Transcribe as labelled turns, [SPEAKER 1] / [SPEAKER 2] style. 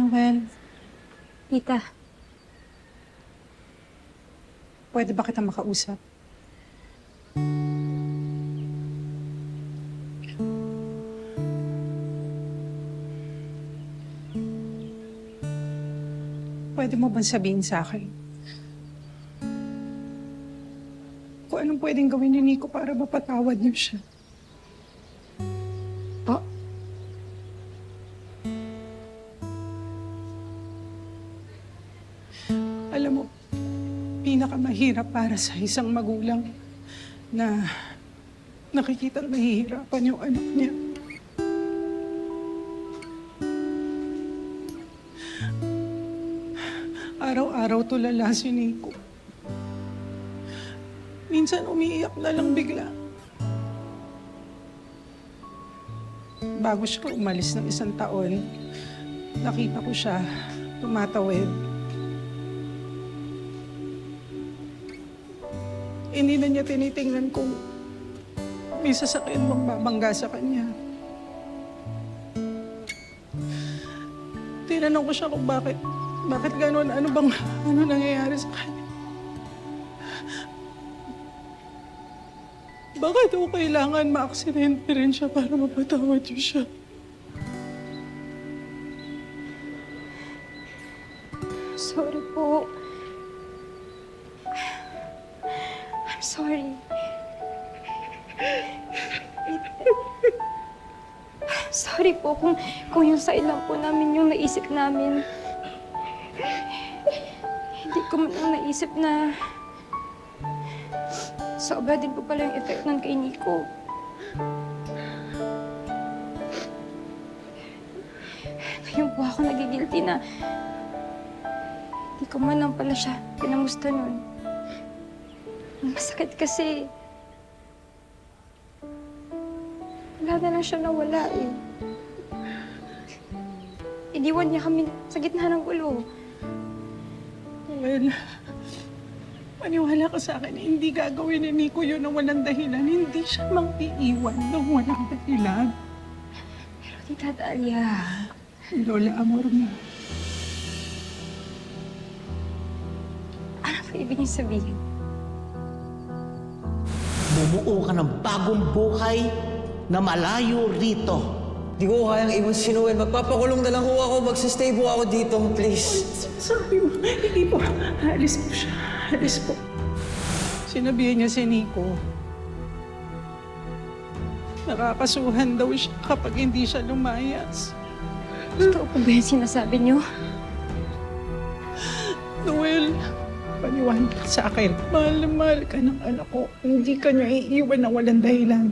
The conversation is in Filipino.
[SPEAKER 1] Noel,
[SPEAKER 2] Tita,
[SPEAKER 1] pwede ba kita makausap? Pwede mo bang sabihin sa akin kung anong pwedeng gawin ni Nico para mapatawad niyo siya?
[SPEAKER 2] po,
[SPEAKER 1] Alam mo, pinakamahirap para sa isang magulang na nakikitang nahihirapan yung anak niya. Araw-araw tulala si Nico. Minsan umiiyak na lang bigla. Bago siya umalis ng 1 taon, nakita ko siya tumatawid. Hindi na niya tinitingnan kung may sasakyan bang babangga sa kanya. Tinanong ko siya kung bakit gano'n, ano nangyayari sa kanya. Bakit o kailangan ma-aksidente rin siya para mapatawad niyo siya?
[SPEAKER 2] sorry po. I'm sorry. Sorry po kung yung side lang po namin yung naisip namin. Hindi ko man lang naisip na sobra din po pala yung effect nun kay Nico. Ngayon po ako nagigilty na hindi ko man lang pala siya pinamusta nun. Ang masakit kasi wala na lang siya nawala eh. Iniwan niya kami sa gitna ng gulo.
[SPEAKER 1] Well, maniwala ka sa akin, hindi gagawin ni Nico yun ng walang dahilan. Hindi siya mang-iiwan ng walang dahilan.
[SPEAKER 2] Pero Tita Dalia,
[SPEAKER 1] Lola, amor mo.
[SPEAKER 2] ano ba ibig niyo sabihin?
[SPEAKER 3] Bumuo ka ng bagong buhay na malayo rito.
[SPEAKER 4] Di ko kayang iwan si Noel. Magpapakulong na lang ho ako. Magsistay po ako dito, please.
[SPEAKER 1] Sabi mo, hindi po. Alis po siya. Alis po. Sinabihan niya si Nico. Nakakasuhan daw siya kapag hindi siya lumayas.
[SPEAKER 2] Totoo po ba yung sinasabi niyo?
[SPEAKER 1] Noel, paniwala ka sa akin. Mahal na mahal ka ng anak ko. Hindi ka niya iiwan ng walang dahilan.